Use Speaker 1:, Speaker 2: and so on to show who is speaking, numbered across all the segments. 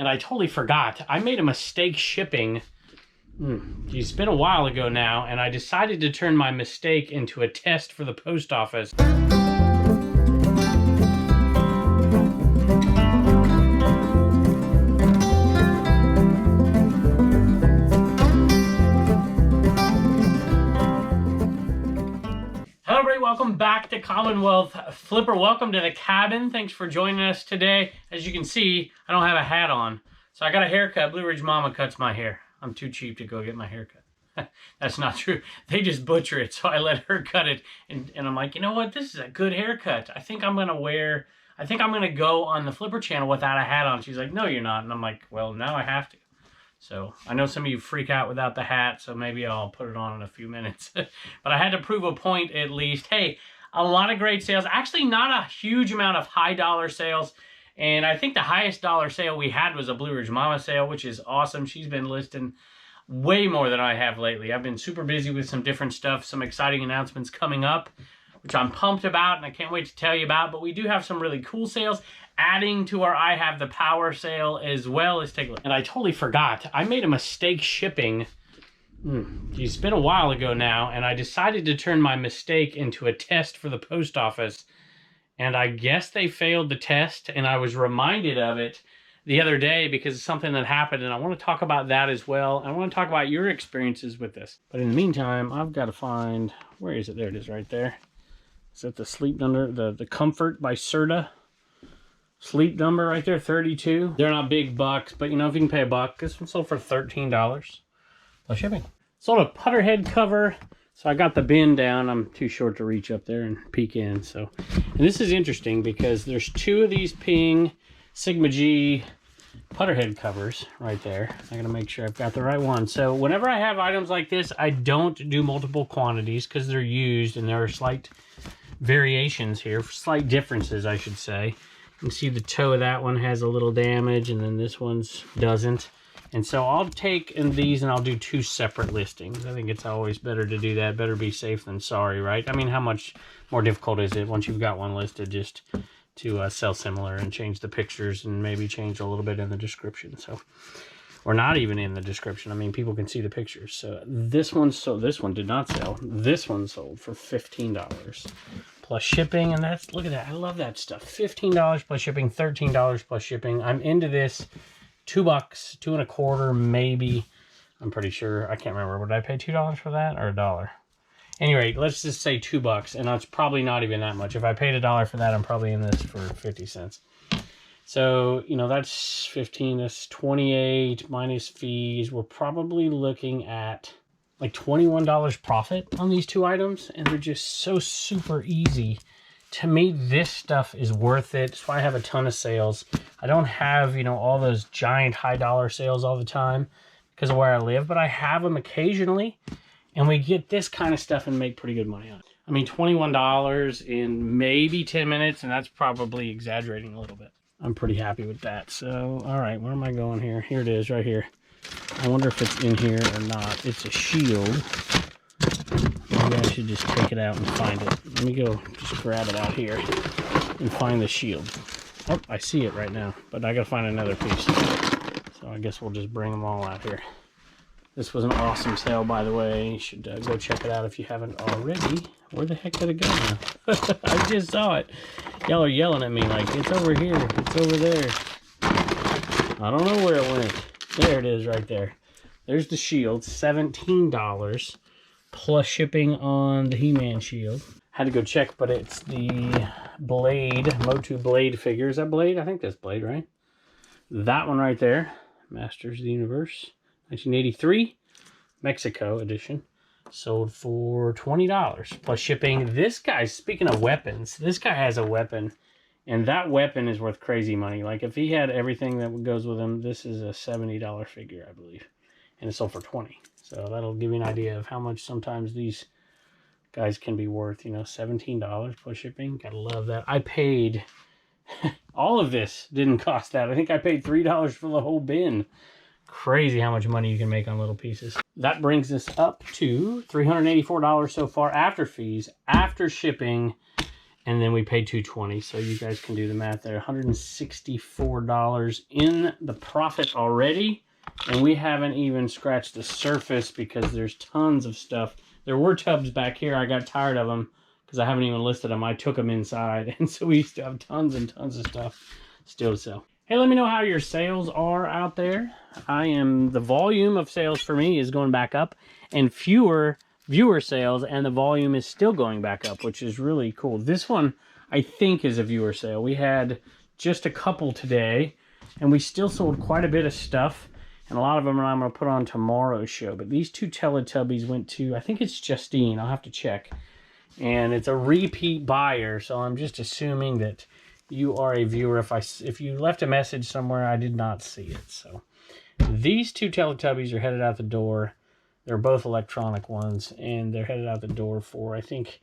Speaker 1: And I totally forgot. I made a mistake shipping. It's been a while ago now, and I decided to turn my mistake into a test for the post office. Welcome back to Commonwealth. Flipper, welcome to the cabin. Thanks for joining us today. As you can see, I don't have a hat on. So I got a haircut. Blue Ridge Mama cuts my hair. I'm too cheap to go get my haircut. That's not true. They just butcher it, so I let her cut it. And I'm like, you know what? This is a good haircut. I think I'm going to go on the Flipper channel without a hat on. She's like, no, you're not. And I'm like, well, now I have to. So I know some of you freak out without the hat, so maybe I'll put it on in a few minutes. But I had to prove a point at least. Hey, a lot of great sales. Actually, not a huge amount of high dollar sales. And I think the highest dollar sale we had was a Blue Ridge Mama sale, which is awesome. She's been listing way more than I have lately. I've been super busy with some different stuff, some exciting announcements coming up, which I'm pumped about and I can't wait to tell you about. But we do have some really cool sales adding to our I Have the Power sale as well. Let's take a look. And I totally forgot. I made a mistake shipping. It's been a while ago now, and I decided to turn my mistake into a test for the post office. And I guess they failed the test, and I was reminded of it the other day because it's something that happened, and I want to talk about that as well. I want to talk about your experiences with this. But in the meantime, I've got to find, where is it? There it is right there. Is that the sleep number? The Comfort by Serta. Sleep number right there, 32. They're not big bucks, but you know, if you can pay $1, this one sold for $13 plus shipping. Sold a putter head cover. So I got the bin down. I'm too short to reach up there and peek in. So, and this is interesting because there's 2 of these Ping Sigma G putter head covers right there. I gotta make sure I've got the right one. So whenever I have items like this, I don't do multiple quantities because they're used and there are slight variations here, slight differences, I should say. You can see the toe of that one has a little damage and then this one's doesn't. And so I'll take these and I'll do 2 separate listings. I think it's always better to do that. Better be safe than sorry, right? I mean, how much more difficult is it once you've got one listed just to sell similar and change the pictures and maybe change a little bit in the description. So, or not even in the description. I mean, people can see the pictures. So this one did not sell. This one sold for $15. Plus shipping, and that's, look at that, I love that stuff. $15 plus shipping, $13 plus shipping. I'm into this. $2, $2.25 maybe. I'm pretty sure, I can't remember. Would I pay $2 for that or $1? Anyway, let's just say $2, and it's probably not even that much. If I paid $1 for that, I'm probably in this for 50 cents. So, you know, that's 15, that's 28 minus fees. We're probably looking at like $21 profit on these 2 items, and they're just so super easy. To me, this stuff is worth it. That's why I have a ton of sales. I don't have, you know, all those giant high dollar sales all the time because of where I live, but I have them occasionally, and we get this kind of stuff and make pretty good money on it. I mean, $21 in maybe 10 minutes, and that's probably exaggerating a little bit. I'm pretty happy with that. So, all right, where am I going here? Here it is, right here. I wonder if it's in here or not. It's a shield. Maybe I should just take it out and find it. Let me go just grab it out here and find the shield. Oh, I see it right now, but I gotta find another piece. So I guess we'll just bring them all out here. This was an awesome sale, by the way. You should go check it out if you haven't already. Where the heck did it go now? I just saw it. Y'all are yelling at me like, it's over here, it's over there. I don't know where it went. There it is right there. There's the shield, $17 plus shipping on the He-Man shield. Had to go check, but it's the Blade, Motu Blade figure. Is that Blade? I think that's Blade, right? That one right there, Masters of the Universe, 1983, Mexico edition. Sold for $20 plus shipping. This guy, speaking of weapons, this guy has a weapon, and that weapon is worth crazy money. Like, if he had everything that goes with him, this is a $70 figure, I believe. And it sold for $20. So that'll give you an idea of how much sometimes these guys can be worth. You know, $17 plus shipping. Gotta love that. I paid, all of this didn't cost that. I think I paid $3 for the whole bin. Crazy how much money you can make on little pieces. That brings us up to $384 so far after fees, after shipping, And then we paid $220, so you guys can do the math there. $164 in the profit already. And we haven't even scratched the surface because there's tons of stuff. There were tubs back here. I got tired of them because I haven't even listed them. I took them inside. And so we still have tons and tons of stuff still to sell. Hey, let me know how your sales are out there. The volume of sales for me is going back up, and fewer viewer sales, and the volume is still going back up, which is really cool. This one, I think, is a viewer sale. We had just a couple today, and we still sold quite a bit of stuff, and a lot of them I'm going to put on tomorrow's show. But these two Teletubbies went to, I think it's Justine. I'll have to check. And it's a repeat buyer, so I'm just assuming that you are a viewer. If you left a message somewhere, I did not see it. So these two Teletubbies are headed out the door. They're both electronic ones, and they're headed out the door for, I think,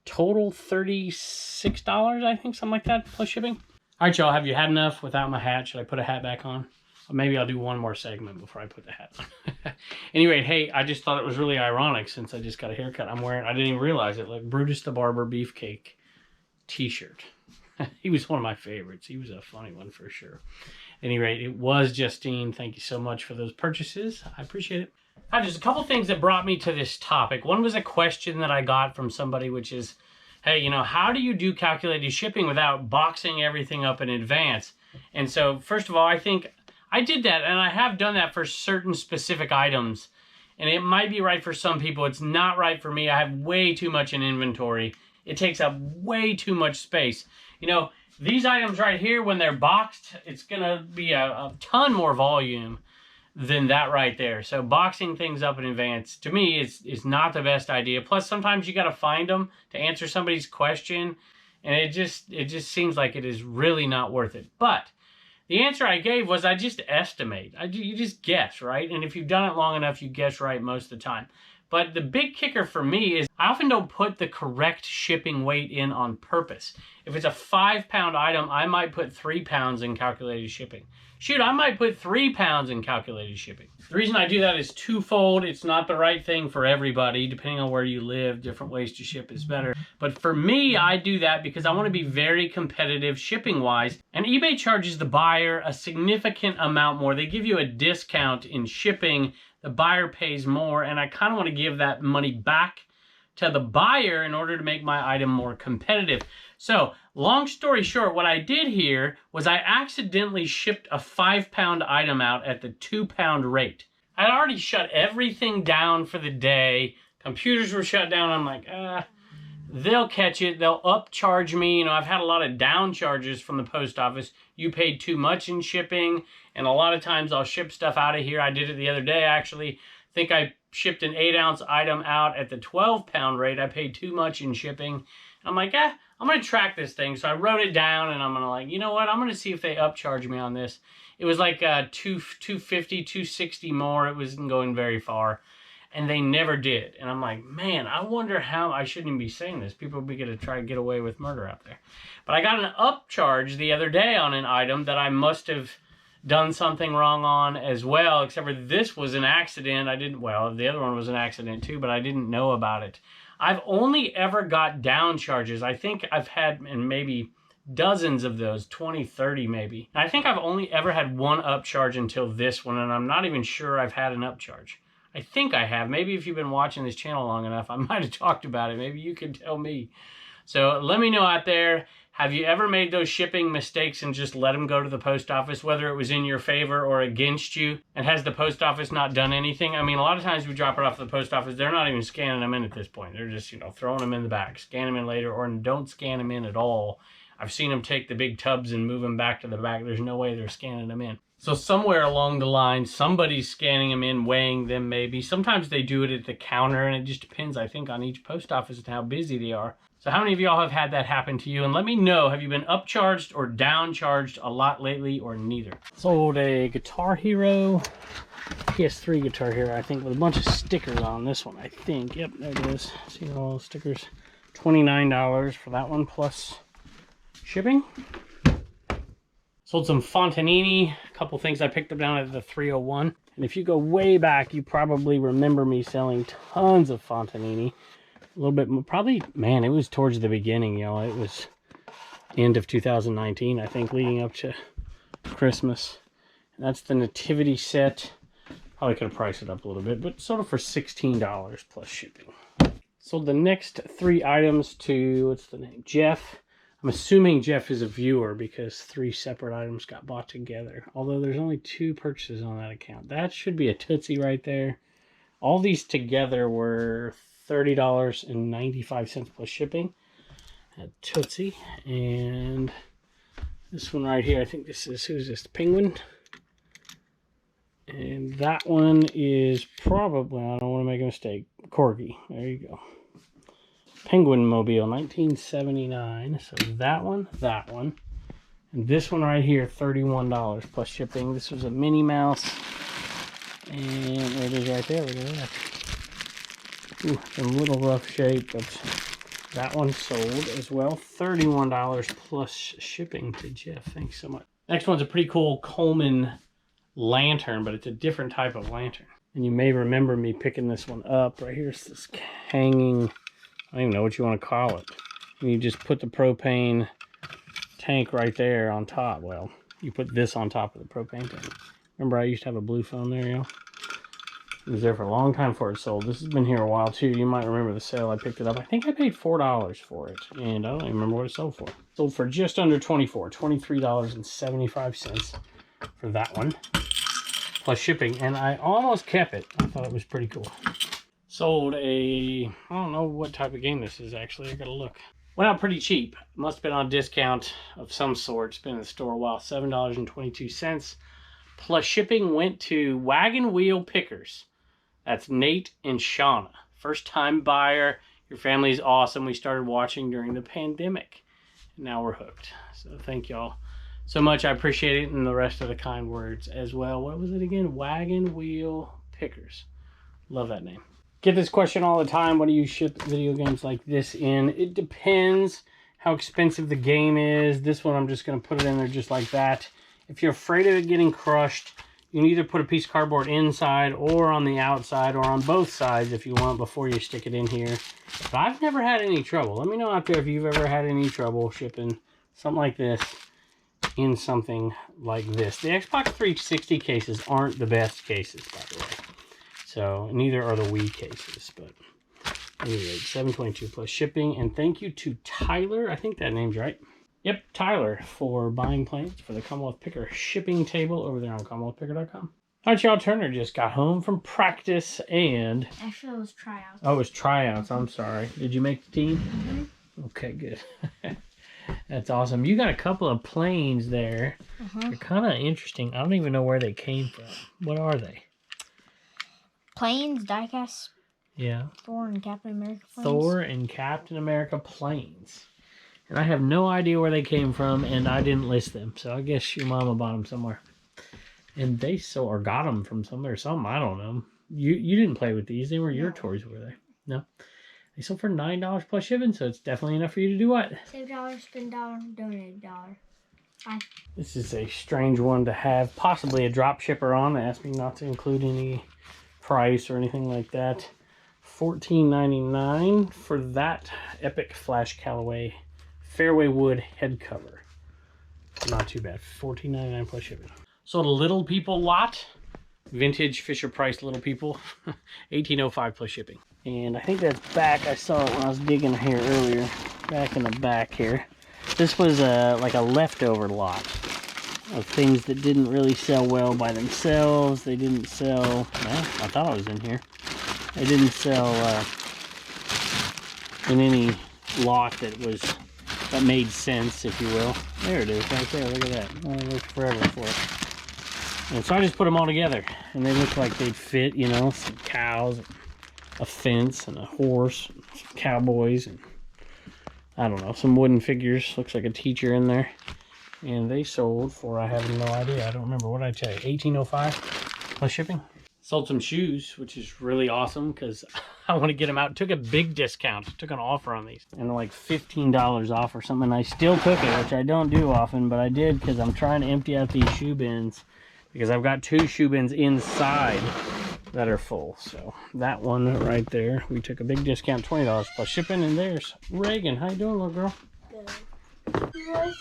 Speaker 1: total $36, I think, something like that, plus shipping. All right, y'all, have you had enough without my hat? Should I put a hat back on? Or maybe I'll do one more segment before I put the hat on. Anyway, hey, I just thought it was really ironic since I just got a haircut. I didn't even realize it, like Brutus the Barber Beefcake t-shirt. He was one of my favorites. He was a funny one for sure. At any rate, it was Justine. Thank you so much for those purchases. I appreciate it. All right, there's a couple things that brought me to this topic. One was a question that I got from somebody, which is, hey, you know, how do you do calculated shipping without boxing everything up in advance? And so, first of all, I think I did that, and I have done that for certain specific items. And it might be right for some people. It's not right for me. I have way too much in inventory. It takes up way too much space. You know, these items right here, when they're boxed, it's going to be a ton more volume than that right there. So boxing things up in advance, to me, is not the best idea. Plus, sometimes you got to find them to answer somebody's question, and it just seems like it is really not worth it. But the answer I gave was I just estimate. You just guess, right? And if you've done it long enough, you guess right most of the time. But the big kicker for me is I often don't put the correct shipping weight in on purpose. If it's a 5-pound item, I might put 3 pounds in calculated shipping. Shoot, I might put 3 pounds in calculated shipping. The reason I do that is twofold. It's not the right thing for everybody. Depending on where you live, different ways to ship is better. But for me, I do that because I want to be very competitive shipping-wise. And eBay charges the buyer a significant amount more. They give you a discount in shipping. The buyer pays more, and I kind of want to give that money back to the buyer in order to make my item more competitive. So, long story short, what I did here was I accidentally shipped a 5-pound item out at the 2-pound rate. I'd already shut everything down for the day. Computers were shut down. I'm like, they'll catch it. They'll upcharge me. You know, I've had a lot of down charges from the post office. You paid too much in shipping. And a lot of times I'll ship stuff out of here. I did it the other day, actually. I think I shipped an 8-ounce item out at the 12-pound rate. I paid too much in shipping. I'm like, I'm going to track this thing. So I wrote it down, and I'm going to like, you know what? I'm going to see if they upcharge me on this. It was like $250, $260 more. It wasn't going very far. And they never did. And I'm like, man, I wonder how. I shouldn't even be saying this. People will be going to try to get away with murder out there. But I got an upcharge the other day on an item that I must have done something wrong on as well, except for this was an accident. Well, the other one was an accident too, but I didn't know about it. I've only ever got down charges. I think I've had maybe dozens of those, 20, 30 maybe. I think I've only ever had one upcharge until this one, and I'm not even sure I've had an upcharge. I think I have. Maybe if you've been watching this channel long enough, I might have talked about it. Maybe you can tell me. So let me know out there. Have you ever made those shipping mistakes and just let them go to the post office, whether it was in your favor or against you? And has the post office not done anything? I mean, a lot of times we drop it off at the post office. They're not even scanning them in at this point. They're just, you know, throwing them in the back. Scan them in later, or don't scan them in at all. I've seen them take the big tubs and move them back to the back. There's no way they're scanning them in. So somewhere along the line, somebody's scanning them in, weighing them maybe. Sometimes they do it at the counter, and it just depends, I think, on each post office and how busy they are. So how many of y'all have had that happen to you? And let me know, have you been upcharged or downcharged a lot lately, or neither? Sold a Guitar Hero, PS3 Guitar Hero, I think, with a bunch of stickers on this one, I think. Yep, there it is. See all those stickers? $29 for that one, plus shipping. Sold some Fontanini, a couple things I picked up down at the 301. And if you go way back, you probably remember me selling tons of Fontanini. A little bit, probably, man, it was towards the beginning, y'all. It was end of 2019, I think, leading up to Christmas. And that's the nativity set. Probably could have priced it up a little bit, but sold it for $16 plus shipping. Sold the next 3 items to, what's the name? Jeff. I'm assuming Jeff is a viewer because 3 separate items got bought together. Although there's only 2 purchases on that account. That should be a Tootsie right there. All these together were $30.95 plus shipping at Tootsie. And this one right here, I think this is, who's this? Penguin. And that one is probably, I don't want to make a mistake, Corgi. There you go. Penguin Mobile, 1979. So that one. And this one right here, $31 plus shipping. This was a Minnie Mouse. And there it is right there. Look at that. Ooh, a little rough shape, but that one sold as well. $31 plus shipping to Jeff. Thanks so much. Next one's a pretty cool Coleman lantern, but it's a different type of lantern. And you may remember me picking this one up. Right here's this hanging, I don't even know what you want to call it. And you just put the propane tank right there on top. Well, you put this on top of the propane tank. Remember I used to have a blue phone there, y'all? It was there for a long time before it sold. This has been here a while too. You might remember the sale. I picked it up. I think I paid $4 for it. And I don't even remember what it sold for. Sold for just under $24. $23.75 for that one. Plus shipping. And I almost kept it. I thought it was pretty cool. Sold a, I don't know what type of game this is actually. I gotta look. Went out pretty cheap. Must have been on a discount of some sort. It's been in the store a while. $7.22. Plus shipping went to Wagon Wheel Pickers. That's Nate and Shauna. First time buyer. Your family's awesome. We started watching during the pandemic. And now we're hooked. So thank y'all so much. I appreciate it. And the rest of the kind words as well. What was it again? Wagon Wheel Pickers. Love that name. Get this question all the time. What do you ship video games like this in? It depends how expensive the game is. This one, I'm just going to put it in there just like that. If you're afraid of it getting crushed, you can either put a piece of cardboard inside or on the outside or on both sides if you want before you stick it in here. But I've never had any trouble. Let me know out there if you've ever had any trouble shipping something like this in something like this. The Xbox 360 cases aren't the best cases, by the way. So, neither are the Wii cases, but anyway, $7.22 plus shipping. And thank you to Tyler, I think that name's right. Yep, Tyler, for buying plans for the Commonwealth Picker shipping table over there on CommonwealthPicker.com. All right, y'all, Turner just got home from practice and...
Speaker 2: Actually, it was tryouts.
Speaker 1: Oh, it was tryouts, I'm sorry. Did you make the team? Mm-hmm. Okay, good. That's awesome. You got a couple of planes there. They're kind of interesting. I don't even know where they came from. What are they?
Speaker 2: Planes, diecast.
Speaker 1: Yeah.
Speaker 2: Thor and Captain America planes.
Speaker 1: Thor and Captain America planes. And I have no idea where they came from, and I didn't list them. So I guess your mama bought them somewhere. And they sold, or got them from somewhere or something. I don't know. You didn't play with these. They were your toys, were they? No. They sold for $9 plus shipping, so it's definitely enough for you to do what?
Speaker 2: Save $, spend $, donate $1. Bye.
Speaker 1: This is a strange one to have possibly a drop shipper on. They asked me not to include any price or anything like that. $14.99 for that Epic Flash Callaway Fairway Wood head cover. Not too bad. $14.99 plus shipping. Sold a Little People lot. Vintage Fisher Price Little People. $18.05 plus shipping. And I think that's back. I saw it when I was digging here earlier. Back in the back here. This was like a leftover lot of things that didn't really sell well by themselves. They didn't sell... Well, I thought I was in here. They didn't sell in any lot that made sense, if you will. There it is, right there. Look at that. I looked forever for it. And so I just put them all together. And they look like they'd fit, you know, some cows, a fence, and a horse, and some cowboys, and I don't know, some wooden figures. Looks like a teacher in there. And they sold for, I have no idea. I don't remember. What did I tell you? $18.05 plus shipping. Sold some shoes, which is really awesome because I want to get them out. Took a big discount. Took an offer on these. And like $15 off or something. I still took it, which I don't do often, but I did because I'm trying to empty out these shoe bins. Because I've got 2 shoe bins inside that are full. So that one right there, we took a big discount, $20 plus shipping. And there's Reagan. How you doing, little girl?
Speaker 2: Good.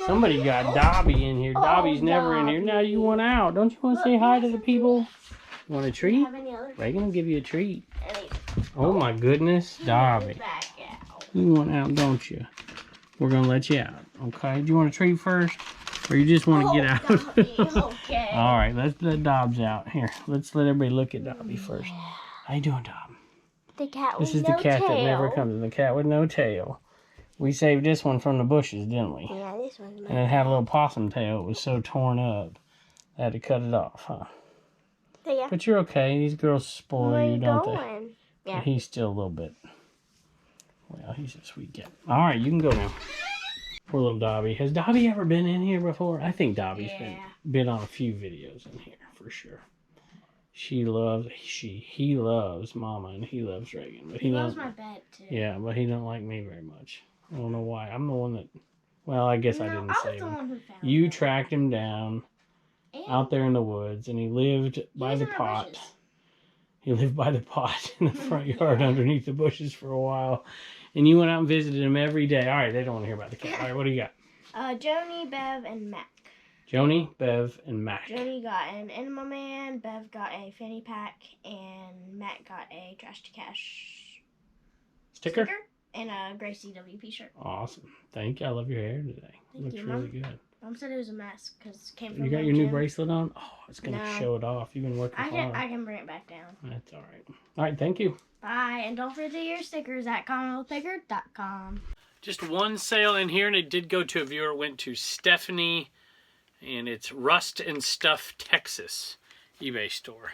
Speaker 1: Somebody got Dobby in here. Dobby's never in here. Now you want out. Don't you want to say hi to the people? You want a treat? Reagan will give you a treat. Oh my goodness, Dobby. You want out, don't you? We're going to let you out. Okay, do you want a treat first? Or you just want to get out?
Speaker 2: Okay.
Speaker 1: All right, let's let Dobbs out. Here, let's let everybody look at Dobby first. How you doing, Dob?
Speaker 2: The cat
Speaker 1: This
Speaker 2: with
Speaker 1: is the
Speaker 2: no
Speaker 1: cat
Speaker 2: tail.
Speaker 1: that never comes. The cat with no tail. We saved this one from the bushes, didn't we?
Speaker 2: Yeah, this one's
Speaker 1: And it had a little possum tail. It was so torn up. I had to cut it off, huh?
Speaker 2: Yeah.
Speaker 1: But you're okay. These girls spoil
Speaker 2: Where
Speaker 1: you,
Speaker 2: you
Speaker 1: don't
Speaker 2: going?
Speaker 1: they?
Speaker 2: Yeah.
Speaker 1: But he's still a little bit. Well, he's a sweet cat. All right, you can go now. Poor little Dobby. Has Dobby ever been in here before? I think Dobby's been on a few videos in here for sure. He loves Mama and he loves Reagan, but he
Speaker 2: loves
Speaker 1: don't,
Speaker 2: my bed too.
Speaker 1: Yeah, but he don't like me very much. I don't know why. I'm the one that. Well, I guess I didn't save him.
Speaker 2: One who found
Speaker 1: You
Speaker 2: him.
Speaker 1: tracked him down out there in the woods, and he lived by the pot. He lived by the pot in the front yard underneath the bushes for a while. And you went out and visited him every day. All right, they don't want to hear about the cat. All right, what do you got?
Speaker 2: Joni, Bev, and Mac.
Speaker 1: Joni, Bev, and Mac.
Speaker 2: Joni got an Enema Man, Bev got a fanny pack, and Mac got a Trash to Cash
Speaker 1: Sticker?
Speaker 2: and a gray CWP shirt.
Speaker 1: Awesome. Thank you. I love your hair today.
Speaker 2: Thank
Speaker 1: Looks
Speaker 2: you,
Speaker 1: really
Speaker 2: Mom.
Speaker 1: good.
Speaker 2: Mom said it was a mess because it came from
Speaker 1: You got
Speaker 2: the
Speaker 1: your new
Speaker 2: gym.
Speaker 1: bracelet on? Oh, it's going to
Speaker 2: No.
Speaker 1: show it off. You've been working hard.
Speaker 2: I can bring it back down.
Speaker 1: That's all right. All right, thank you.
Speaker 2: Bye, and don't forget your stickers at commonwealthpicker.com.
Speaker 1: Just one sale in here, and it did go to a viewer. It went to Stephanie, and it's Rust and Stuff, Texas eBay store.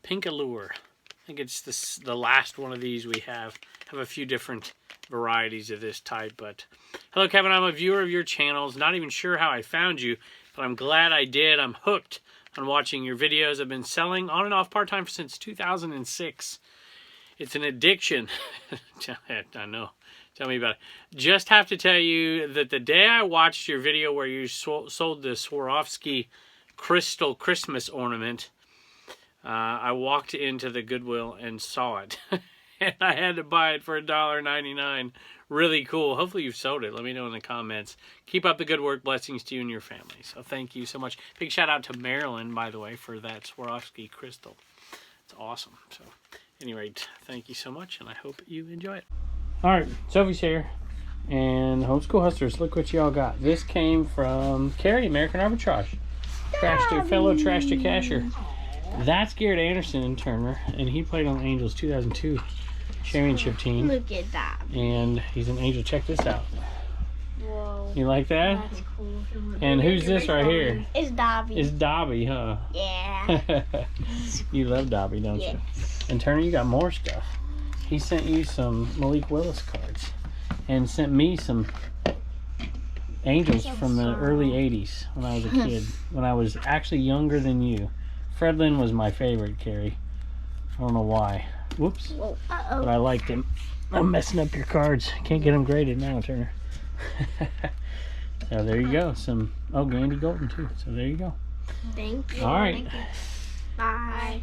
Speaker 1: Pink Allure. I think it's the last one of these we have. Have a few different varieties of this type, but hello, Kevin. I'm a viewer of your channels. Not even sure how I found you, but I'm glad I did. I'm hooked on watching your videos. I've been selling on and off part-time since 2006. It's an addiction. I know. Tell me about it. Just have to tell you that the day I watched your video where you sold the Swarovski crystal Christmas ornament, I walked into the Goodwill and saw it. And I had to buy it for $1.99. Really cool. Hopefully you've sold it. Let me know in the comments. Keep up the good work. Blessings to you and your family. So thank you so much. Big shout out to Marilyn, by the way, for that Swarovski crystal. It's awesome. So at any rate, thank you so much, and I hope you enjoy it. All right, Sophie's here. And Homeschool Hustlers, look what y'all got. This came from Carrie, American Arbitrage. Fellow Trash to Casher. That's Garrett Anderson in Turner, and he played on the Angels 2002 championship team.
Speaker 2: Look at that.
Speaker 1: And he's an Angel. Check this out.
Speaker 2: Whoa.
Speaker 1: You like that?
Speaker 2: That's cool.
Speaker 1: And who's this right here?
Speaker 2: It's Dobby.
Speaker 1: It's Dobby, huh?
Speaker 2: Yeah.
Speaker 1: You love Dobby, don't you? And Turner, you got more stuff. He sent you some Malik Willis cards and sent me some Angels from the early 80s when I was a kid, when I was actually younger than you. Fredlin was my favorite, Carrie. I don't know why. Whoops.
Speaker 2: Uh-oh.
Speaker 1: But I liked him. I'm messing up your cards. Can't get them graded now, Turner. So there you go. Some, Gandy Golden too. So there you go.
Speaker 2: Thank you.
Speaker 1: All right.
Speaker 2: Thank you. Bye.